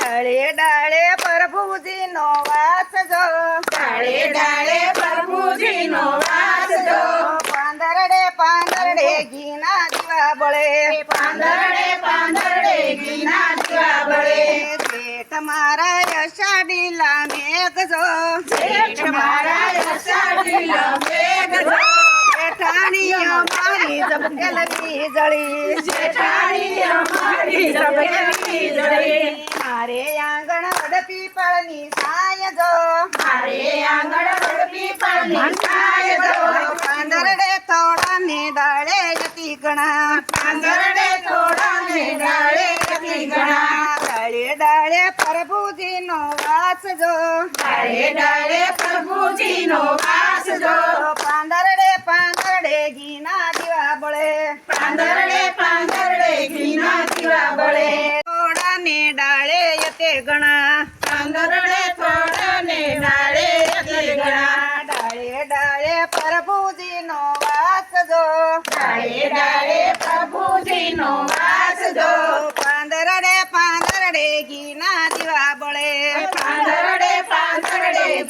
डाळे डाळे प्रभुजी no वास जो, डाळे डाळे प्रभुजी no वास जो, પાંદરડે પાંદરડે ઘીના દીવા બળે, પાંદરડે ઘીના દીવા બળે, જેઠ મારા અષાઢીલા મેઘ જો, જેઠ મારા અષાઢીલા મેઘ જો, જેઠાણી અમારી ઝબકેલની જળી, જેઠાણી અમારી ઝબકેલની જળી, મારે આંગણ વડ પીપળની છાય જો, મારે આંગણ વડ પીપળની છાય જો, પાંદરડે થોડા ને ડાળે યતી ગણા, પાંદરડે થોડા ને ડાળે યતી ગણા, ડાળે ડાળે પ્રભુજી નો વાસ જો, ડાળે ડાળે પ્રભુજી નો વાસ જો, પાંદરડે પાંદરડે ઘીના દીવા બળે, પાંદરડે ઘીના દીવા બળે, થોડા ને ડાળે યતે ગણા, પાંદરડે થોડા ને ડાળે યતી ગણા, ડાળે ડાળે પ્રભુજી નો વાસ જો, ડાળે ડાળે પ્રભુજી નો વાસ જો, પાંદરડે પાંદરડે ઘીના દીવા બળે, પાંદરડે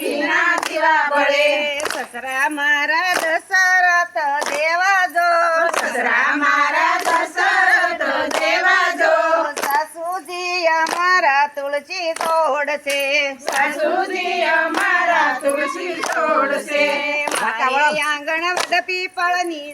ઘીના દીવા બળે, સસરા મારા દશરથ દેવા જો, સસરા મારા દશરથ દેવા જો, સાસુજી અમારા તુલસી છોડ છે, સાસુજી અમારા તુલસી છોડ છે, મારે આંગણ વડ પીપળની